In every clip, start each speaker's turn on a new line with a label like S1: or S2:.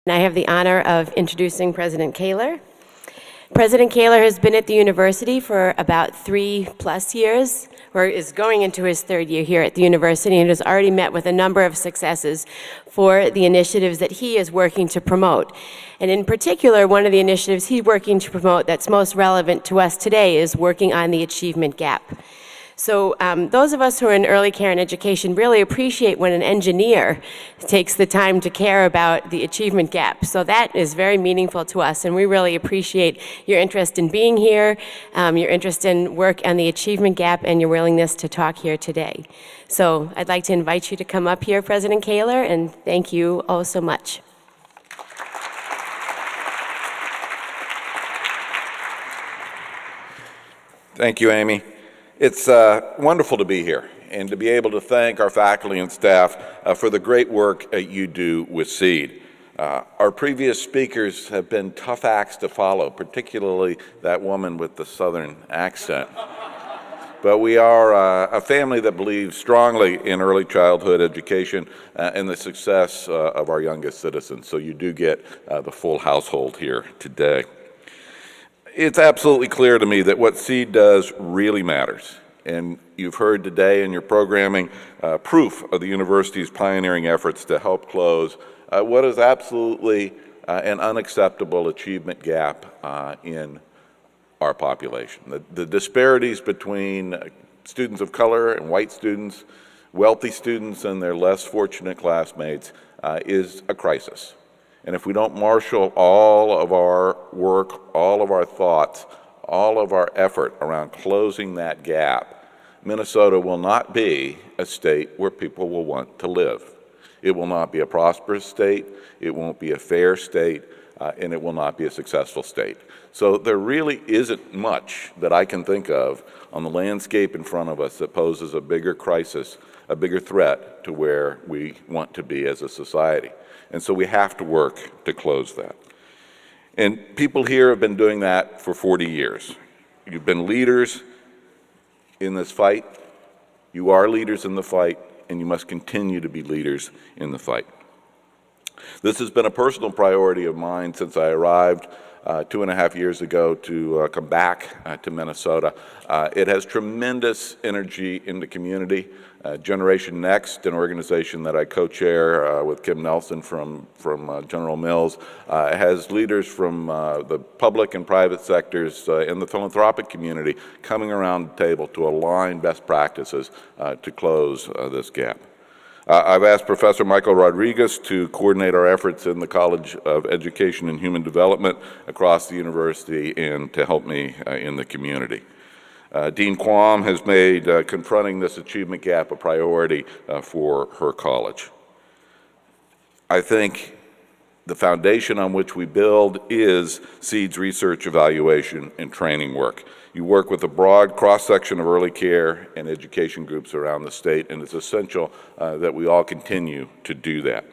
S1: And I have the honor of introducing President Kaler. President Kaler has been at the university for about 3+ years, or is going into his 3rd year here at the university, and has already met with a number of successes for the initiatives that he is working to promote. And in particular, one of the initiatives he's working to promote that's most relevant to us today is working on the achievement gap. So those of us who are in early care and education really appreciate when an engineer takes the time to care about the achievement gap. So that is very meaningful to us, and we really appreciate your interest in being here, your interest in work on the achievement gap, and your willingness to talk here today. So I'd like to invite you to come up here, President Kaler, and thank you all so much.
S2: Thank you, Amy. It's wonderful to be here and to be able to thank our faculty and staff for the great work you do with SEED. Our previous speakers have been tough acts to follow, particularly that woman with the southern accent. But we are a family that believes strongly in early childhood education and the success of our youngest citizens. So you do get the full household here today. It's absolutely clear to me that what SEED does really matters. And you've heard today in your programming proof of the university's pioneering efforts to help close what is absolutely an unacceptable achievement gap in our population. The disparities between students of color and white students, wealthy students and their less fortunate classmates is a crisis. And if we don't marshal all of our work, all of our thoughts, all of our effort around closing that gap, Minnesota will not be a state where people will want to live. It will not be a prosperous state, it won't be a fair state, and it will not be a successful state. So there really isn't much that I can think of on the landscape in front of us that poses a bigger crisis, a bigger threat to where we want to be as a society. And so we have to work to close that. And people here have been doing that for 40 years. You've been leaders in this fight. You are leaders in the fight, and you must continue to be leaders in the fight. This has been a personal priority of mine since I arrived 2.5 years ago to come back to Minnesota. It has tremendous energy in the community. Generation Next, an organization that I co-chair with Kim Nelson from General Mills, has leaders from the public and private sectors in the philanthropic community coming around the table to align best practices to close this gap. I've asked Professor Michael Rodriguez to coordinate our efforts in the College of Education and Human Development across the university and to help me in the community. Dean Quam has made confronting this achievement gap a priority for her college. I think the foundation on which we build is SEED's research, evaluation, and training work. You work with a broad cross-section of early care and education groups around the state, and it's essential that we all continue to do that.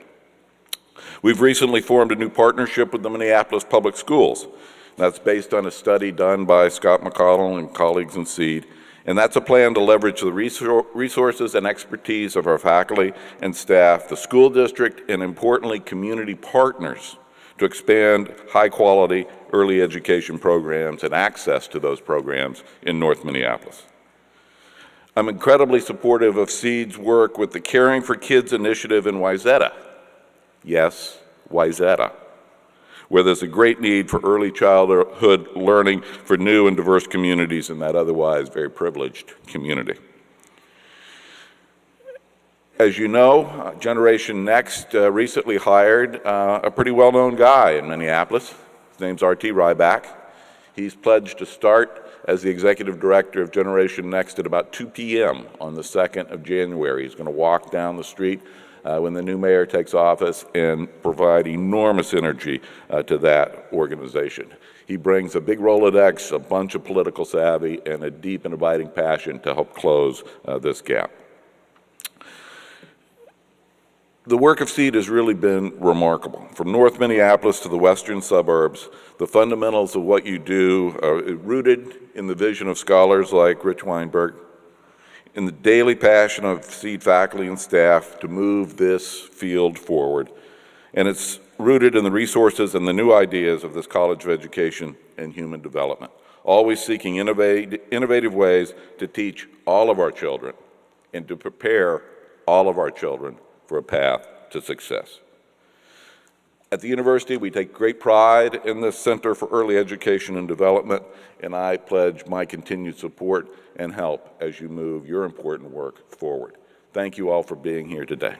S2: We've recently formed a new partnership with the Minneapolis Public Schools. That's based on a study done by Scott McConnell and colleagues in SEED, and that's a plan to leverage the resources and expertise of our faculty and staff, the school district, and importantly, community partners to expand high-quality early education programs and access to those programs in North Minneapolis. I'm incredibly supportive of SEED's work with the Caring for Kids initiative in Wayzata. Yes, Wayzata, where there's a great need for early childhood learning for new and diverse communities in that otherwise very privileged community. As you know, Generation Next recently hired a pretty well-known guy in Minneapolis. His name's R.T. Ryback. He's pledged to start as the executive director of Generation Next at about 2 p.m. on the 2nd of January. He's going to walk down the street when the new mayor takes office and provide enormous energy to that organization. He brings a big Rolodex, a bunch of political savvy, and a deep and abiding passion to help close this gap. The work of SEED has really been remarkable. From North Minneapolis to the western suburbs, the fundamentals of what you do are rooted in the vision of scholars like Rich Weinberg, in the daily passion of SEED faculty and staff to move this field forward. And it's rooted in the resources and the new ideas of this College of Education and Human Development, always seeking innovative ways to teach all of our children and to prepare all of our children for a path to success. At the university, we take great pride in this Center for Early Education and Development, and I pledge my continued support and help as you move your important work forward. Thank you all for being here today.